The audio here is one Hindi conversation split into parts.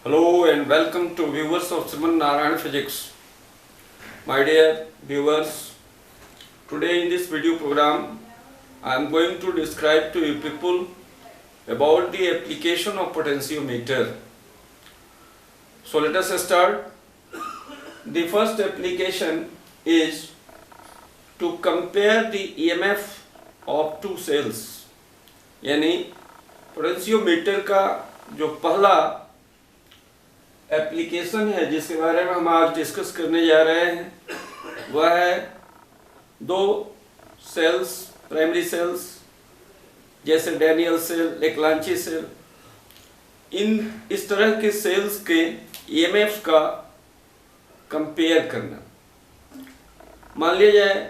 Hello and welcome to viewers of Sriman Narayan Physics. My dear viewers, today in this video program I am going to describe to you people about the application of potentiometer. So let us start. The first application is to compare the EMF of two cells. यानी पोटेंशियोमीटर का जो पहला एप्लीकेशन है जिसके बारे में हम आज डिस्कस करने जा रहे हैं वह है दो सेल्स, प्राइमरी सेल्स जैसे डैनियल सेल, लेक्लांची सेल, इस तरह के सेल्स के ईएमएफ का कंपेयर करना। मान लिया जाए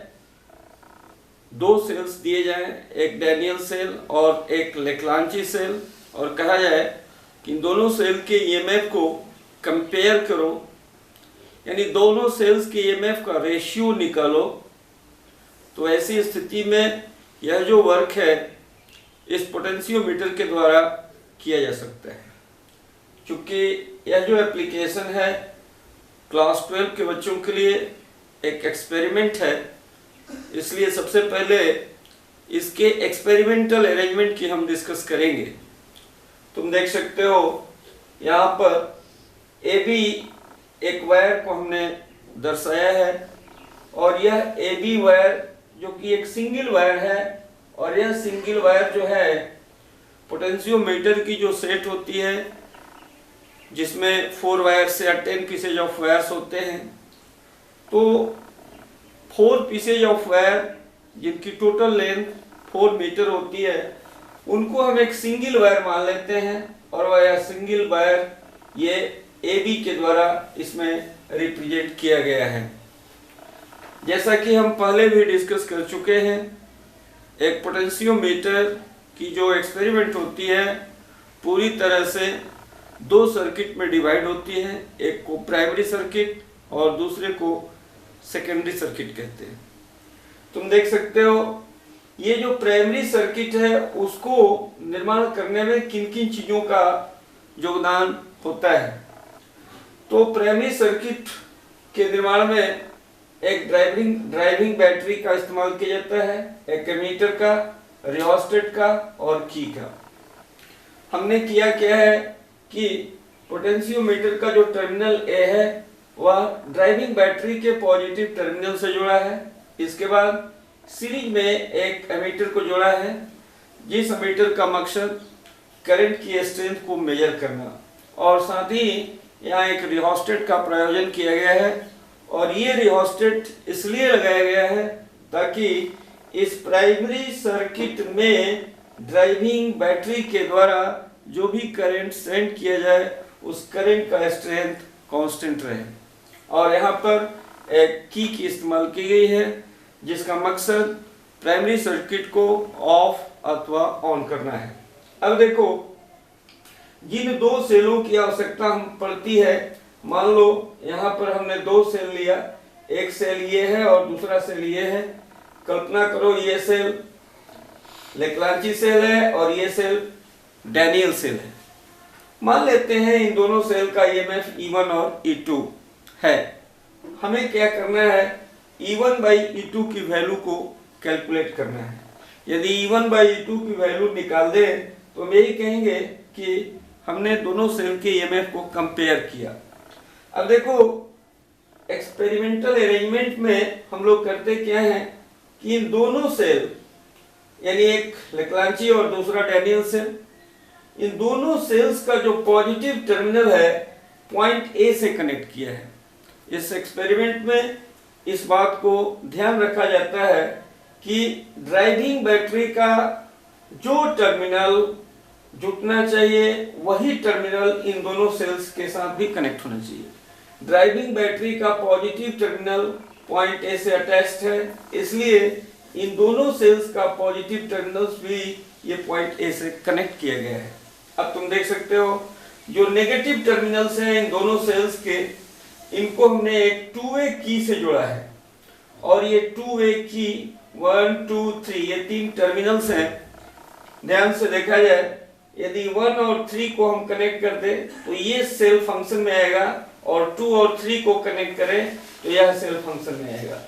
दो सेल्स दिए जाएं, एक डैनियल सेल और एक लेक्लांची सेल, और कहा जाए कि इन दोनों सेल के ईएमएफ को कंपेयर करो, यानी दोनों सेल्स के ईएमएफ का रेशियो निकालो। तो ऐसी स्थिति में यह जो वर्क है इस पोटेंशियोमीटर के द्वारा किया जा सकता है। क्योंकि यह जो एप्लीकेशन है क्लास 12 के बच्चों के लिए एक एक्सपेरिमेंट है, इसलिए सबसे पहले इसके एक्सपेरिमेंटल अरेंजमेंट की हम डिस्कस करेंगे। तुम देख सकते हो यहाँ पर AB एक वायर को हमने दर्शाया है, और यह AB वायर जो कि एक सिंगल वायर है, और यह सिंगल वायर जो है पोटेंशियोमीटर की जो सेट होती है जिसमें 4 वायर्स या 10 पीसेज ऑफ वायर्स होते हैं, तो 4 पीसेज ऑफ वायर जिनकी टोटल लेंथ 4 मीटर होती है उनको हम एक सिंगल वायर मान लेते हैं, और वह सिंगल वायर ये AB के द्वारा इसमें रिप्रेजेंट किया गया है। जैसा कि हम पहले भी डिस्कस कर चुके हैं, एक पोटेंशियोमीटर की जो एक्सपेरिमेंट होती है पूरी तरह से दो सर्किट में डिवाइड होती है, एक को प्राइमरी सर्किट और दूसरे को सेकेंडरी सर्किट कहते हैं। तुम देख सकते हो ये जो प्राइमरी सर्किट है उसको निर्माण करने में किन किन चीजों का योगदान होता है। तो प्राइमरी सर्किट के निर्माण में एक ड्राइविंग बैटरी का इस्तेमाल किया जाता है, एक एमीटर का, रियोस्टेट का और की का। हमने किया क्या है कि पोटेंशियोमीटर का जो टर्मिनल A है वह ड्राइविंग बैटरी के पॉजिटिव टर्मिनल से जुड़ा है। इसके बाद सीरीज में एक एमीटर को जोड़ा है, जिस एमीटर का मकसद करंट की स्ट्रेंथ को मेजर करना, और साथ ही यहाँ एक रियोस्टेट का प्रयोजन किया गया है। और ये रियोस्टेट इसलिए लगाया गया है ताकि इस प्राइमरी सर्किट में ड्राइविंग बैटरी के द्वारा जो भी करंट सेंड किया जाए उस करंट का स्ट्रेंथ कांस्टेंट रहे। और यहाँ पर एक की इस्तेमाल की गई है जिसका मकसद प्राइमरी सर्किट को ऑफ अथवा ऑन करना है। अब देखो जिन दो सेलों की आवश्यकता हम पड़ती है, मान लो यहाँ पर हमने दो सेल लिया, एक सेल ये है और दूसरा सेल ये है। कल्पना करो ये सेल लेक्लांची सेल है और ये सेल डैनियल सेल है। मान लेते हैं इन दोनों सेल का ईएमएफ E1 और E2 है। हमें क्या करना है, E1 बाई E2 की वैल्यू को कैलकुलेट करना है। यदि E1 बाई E2 की वैल्यू निकाल दें तो हम यही कहेंगे कि हमने दोनों सेल के ईएमएफ को कंपेयर किया। अब देखो एक्सपेरिमेंटल अरेंजमेंट में हम लोग करते क्या है कि इन दोनों सेल यानी एक लेक्लांची और दूसरा डैनियल सेल, इन दोनों सेल्स का जो पॉजिटिव टर्मिनल है पॉइंट A से कनेक्ट किया है। इस एक्सपेरिमेंट में इस बात को ध्यान रखा जाता है कि ड्राइविंग बैटरी का जो टर्मिनल जुटना चाहिए वही टर्मिनल इन दोनों सेल्स के साथ भी कनेक्ट होना चाहिए। ड्राइविंग बैटरी का पॉजिटिव टर्मिनल पॉइंट A से अटैच्ड है, इसलिए इन दोनों सेल्स का पॉजिटिव टर्मिनल्स भी ये पॉइंट A से कनेक्ट किया गया है। अब तुम देख सकते हो जो नेगेटिव टर्मिनल्स हैं इन दोनों सेल्स के, इनको हमने एक 2-वे की से जोड़ा है, और ये 2-वे की 1 2 3 ये 3 टर्मिनल्स हैं। ध्यान से देखा जाए यदि 1 और 3 को हम कनेक्ट कर दें तो ये सेल फंक्शन में आएगा, और 2 और 3 को कनेक्ट करें तो यह सेल फंक्शन में आएगा।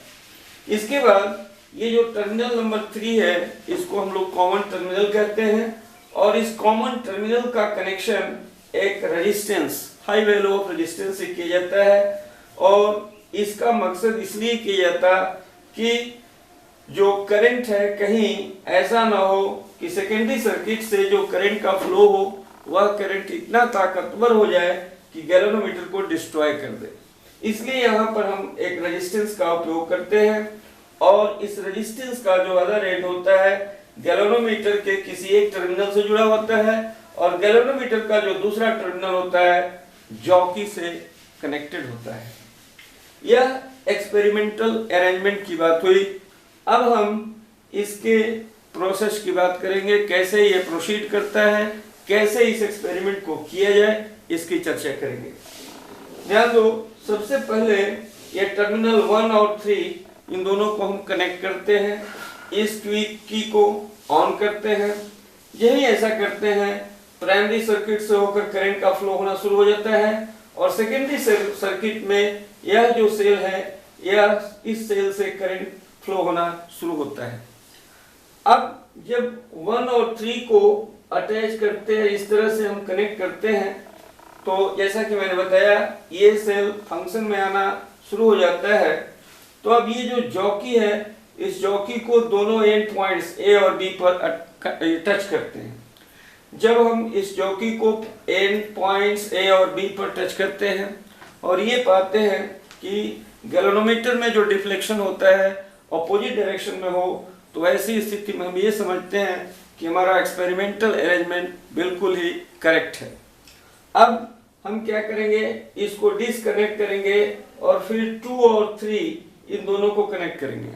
इसके बाद ये जो टर्मिनल नंबर 3 है इसको हम लोग कॉमन टर्मिनल कहते हैं, और इस कॉमन टर्मिनल का कनेक्शन एक resistance, high value of resistance से किया जाता है। और इसका मकसद इसलिए किया जाता कि जो करंट है कहीं ऐसा ना हो कि सेकेंडरी सर्किट से जो करंट का फ्लो हो वह करंट इतना ताकतवर हो जाए कि गैल्वेनोमीटर को डिस्ट्रॉय कर दे। इसलिए यहाँ पर हम एक रेजिस्टेंस का उपयोग करते हैं, और इस रेजिस्टेंस का जो अदर एंड होता है गैल्वेनोमीटर के किसी एक टर्मिनल से जुड़ा होता है, और गैल्वेनोमीटर का जो दूसरा टर्मिनल होता है जॉकी से कनेक्टेड होता है। यह एक्सपेरिमेंटल अरेंजमेंट की बात हुई। अब हम इसके प्रोसेस की बात करेंगे, कैसे ये प्रोसीड करता है, कैसे इस एक्सपेरिमेंट को किया जाए, इसकी चर्चा करेंगे। ध्यान दो, सबसे पहले ये टर्मिनल 1 और 3 इन दोनों को हम कनेक्ट करते हैं, इस की को ऑन करते हैं। यही ऐसा करते हैं प्राइमरी सर्किट से होकर करंट का फ्लो होना शुरू हो जाता है, और सेकेंडरी सर्किट में यह जो सेल है यह इस सेल से करंट फ्लो होना शुरू होता है। अब जब 1 और 3 को अटैच करते हैं, इस तरह से हम कनेक्ट करते हैं, तो जैसा कि मैंने बताया ये सेल फंक्शन में आना शुरू हो जाता है। तो अब ये जो जॉकी है इस जॉकी को दोनों एंड पॉइंट्स ए और बी पर टच करते हैं। जब हम इस जॉकी को एंड पॉइंट्स ए और बी पर टच करते हैं और ये पाते हैं कि गैल्वेनोमीटर में जो डिफ्लेक्शन होता है अपोजिट डायरेक्शन में हो, तो ऐसी स्थिति में हम ये समझते हैं कि हमारा एक्सपेरिमेंटल अरेंजमेंट बिल्कुल ही करेक्ट है। अब हम क्या करेंगे, इसको डिसकनेक्ट करेंगे और फिर 2 और 3 इन दोनों को कनेक्ट करेंगे।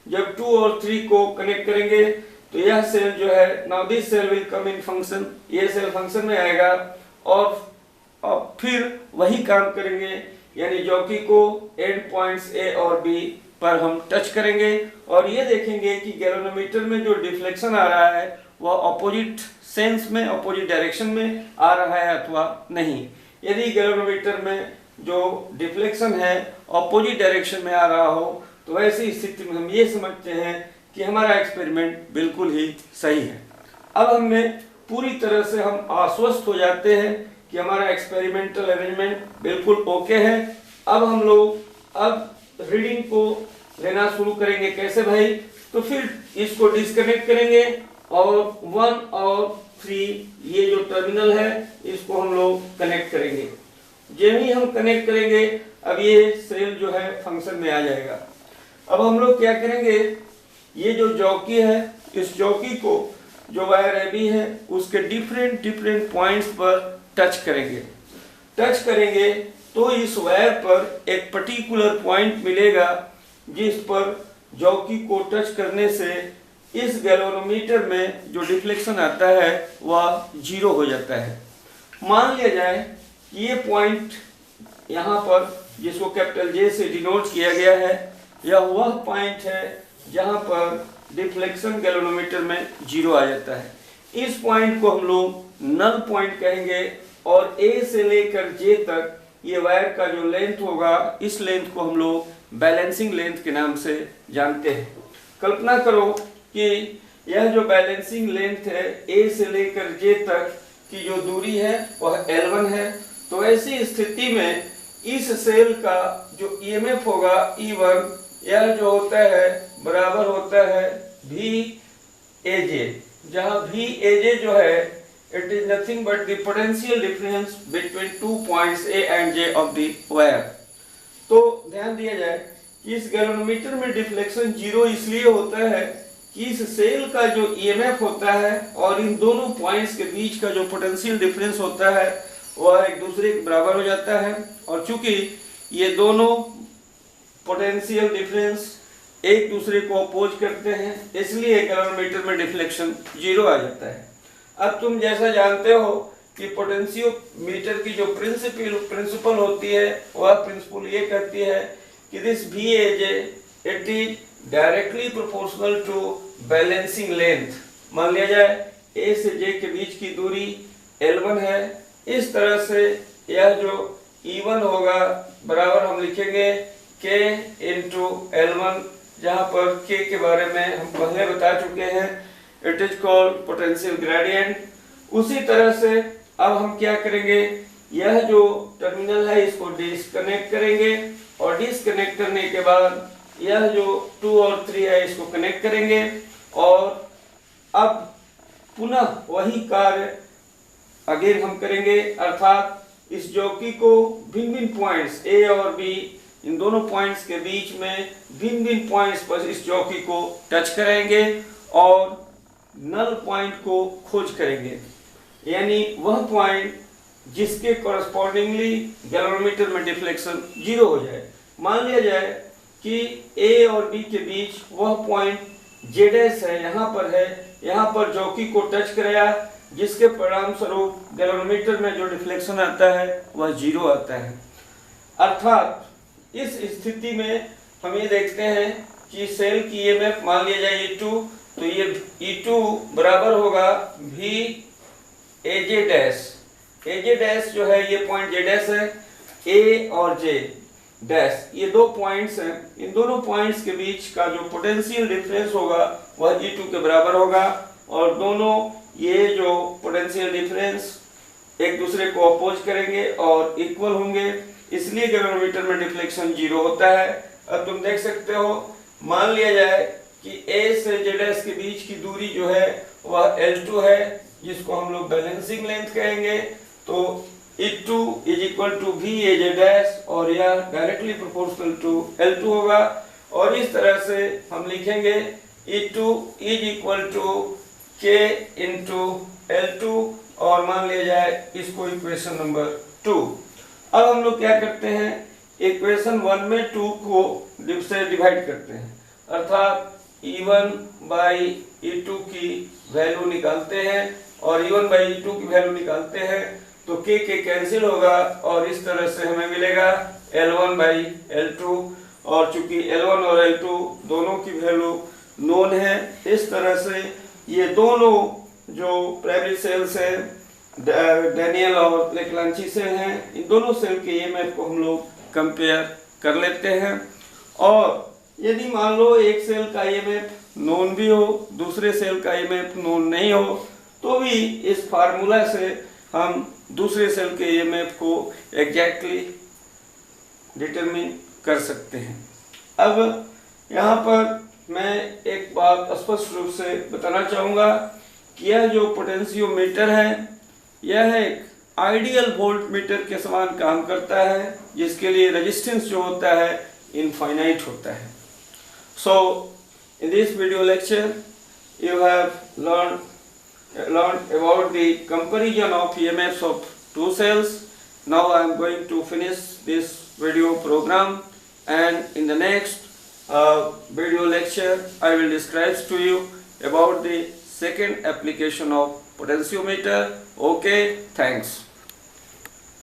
जब 2 और 3 को कनेक्ट करेंगे तो यह सेल जो है, now this cell will come in function, ये सेल फंक्शन में आएगा, और फिर वही काम करेंगे, यानी जॉकी को एंड पॉइंट्स ए और बी पर हम टच करेंगे और ये देखेंगे कि गैल्वेनोमीटर में जो डिफ्लेक्शन आ रहा है वह अपोजिट सेंस में, अपोजिट डायरेक्शन में आ रहा है अथवा नहीं। यदि गैल्वेनोमीटर में जो डिफ्लेक्शन है अपोजिट डायरेक्शन में आ रहा हो, तो ऐसी स्थिति में हम ये समझते हैं कि हमारा एक्सपेरिमेंट बिल्कुल ही सही है। अब हमें पूरी तरह से हम आश्वस्त हो जाते हैं कि हमारा एक्सपेरिमेंटल अरेंजमेंट बिल्कुल ओके है। अब हम लोग अब रीडिंग को लेना शुरू करेंगे। कैसे भाई, तो फिर इसको डिस्कनेक्ट करेंगे और 1 और 3 ये जो टर्मिनल है इसको हम लोग कनेक्ट करेंगे। जब ही हम कनेक्ट करेंगे अब ये सेल जो है फंक्शन में आ जाएगा। अब हम लोग क्या करेंगे, ये जो जॉकी है इस जॉकी को जो वायर एबी है उसके डिफरेंट पॉइंट्स पर टच करेंगे तो इस वायर पर एक पर्टिकुलर पॉइंट मिलेगा जिस पर जॉकी को टच करने से इस गैल्वेनोमीटर में जो डिफ्लेक्शन आता है वह 0 हो जाता है। मान लिया जाए कि ये पॉइंट यहाँ पर जिसको कैपिटल J से डिनोट किया गया है, यह वह पॉइंट है जहाँ पर डिफ्लेक्शन गैल्वेनोमीटर में 0 आ जाता है। इस पॉइंट को हम लोग नल पॉइंट कहेंगे और A से लेकर J तक ये वायर का जो लेंथ होगा इस लेंथ को हम लोग बैलेंसिंग लेंथ के नाम से जानते हैं। कल्पना करो कि यह जो बैलेंसिंग लेंथ है A से लेकर J तक की जो दूरी है वह L1 है। तो ऐसी स्थिति में इस सेल का जो EMF होगा E1, यह जो होता है बराबर होता है VAJ, जहाँ VAJ जो है it is nothing but the potential difference between 2 points A and J of the wire। तो ध्यान दिया जाए कि इस गैल्वेनोमीटर में डिफ्लेक्शन 0 इसलिए होता है कि इस सेल का जो EMF होता है और इन दोनों पॉइंट्स के बीच का जो पोटेंशियल डिफरेंस होता है वह एक दूसरे के बराबर हो जाता है, और चूंकि ये दोनों पोटेंशियल डिफरेंस एक दूसरे को अपोज करते हैं इसलिए गैल्वेनोमीटर में डिफ्लेक्शन 0 आ जाता है। अब तुम जैसा जानते हो कि पोटेंशियोमीटर की जो प्रिंसिपल होती है वह प्रिंसिपल ये कहती है कि this VAJ it is directly proportional to balancing length. मान लिया जाए ए से जे के बीच की दूरी L1 है। इस तरह से यह जो E1 होगा बराबर हम लिखेंगे K इंटू L1, जहाँ पर K के बारे में हम पहले बता चुके हैं, it is called potential gradient. उसी तरह से अब हम क्या करेंगे, यह जो टर्मिनल है इसको डिस्कनेक्ट करेंगे और डिस्कनेक्ट करने के बाद यह जो 2 और 3 है इसको कनेक्ट करेंगे और अब पुनः वही कार्य अगेन हम करेंगे, अर्थात इस जॉकी को भिन्न भिन्न पॉइंट्स A और B, इन दोनों पॉइंट्स के बीच में भिन्न भिन्न पॉइंट्स पर इस जॉकी को टच करेंगे और नल पॉइंट को खोज करेंगे, यानी वह पॉइंट जिसके कॉरस्पॉन्डिंगली गैल्वेनोमीटर में डिफ्लेक्शन 0 हो जाए। मान लिया जाए कि A और B के बीच वह पॉइंट Z है, यहाँ पर जॉकी को टच कराया, जिसके परिणाम स्वरूप गैल्वेनोमीटर में जो डिफ्लेक्शन आता है वह 0 आता है। अर्थात इस स्थिति में हम ये देखते हैं कि सेल की ईएमएफ मान लिया जाए E2, तो ये E2 बराबर होगा V AJ dash. AJ dash जो है ये पॉइंट Z डैश है, A और J डैश ये दो पॉइंट्स हैं। इन दोनों पॉइंट्स के बीच का जो पोटेंशियल डिफरेंस होगा वह E2 के बराबर होगा और दोनों ये जो पोटेंशियल डिफरेंस एक दूसरे को अपोज करेंगे और इक्वल होंगे, इसलिए गैल्वेनोमीटर में डिफ्लेक्शन 0 होता है। अब तुम देख सकते हो, मान लिया जाए कि A से Z के बीच की दूरी जो है वह L2 है, जिसको हम लोग बैलेंसिंग लेंथ कहेंगे। तो E2 is equal to V AJ dash और यह डायरेक्टली प्रोपोर्शनल टू L2 होगा और इस तरह से हम लिखेंगे E2 is equal to K into L2 और मान लिया जाए इसको इक्वेशन नंबर 2। अब हम लोग क्या करते हैं, इक्वेशन 1 में 2 को से डिवाइड करते हैं, अर्थात E1 बाई E2 की वैल्यू निकालते हैं और E1 बाई E2 की वैल्यू निकालते हैं तो K कैंसिल होगा और इस तरह से हमें मिलेगा L1 बाई L2 और चूंकि L1 और L2 दोनों की वैल्यू नोन है, इस तरह से ये दोनों जो प्राइमरी सेल्स हैं डैनियल और लेक्लांची सेल हैं, इन दोनों सेल के ईएमएफ को हम लोग कंपेयर कर लेते हैं। और यदि मान लो एक सेल का ईएमएफ नोन भी हो, दूसरे सेल का ईएमएफ नोन नहीं हो, तो भी इस फार्मूला से हम दूसरे सेल के ईएमएफ को एग्जैक्टली डिटरमिन कर सकते हैं। अब यहाँ पर मैं एक बात स्पष्ट रूप से बताना चाहूँगा कि यह जो पोटेंशियोमीटर है यह एक आइडियल वोल्ट मीटर के समान काम करता है, जिसके लिए रेजिस्टेंस जो होता है इनफाइनाइट होता है। So in this video lecture you have learned about the comparison of EMFs of two cells. Now I am going to finish this video program, and in the next video lecture I will describe to you about the second application of potentiometer. Okay, thanks.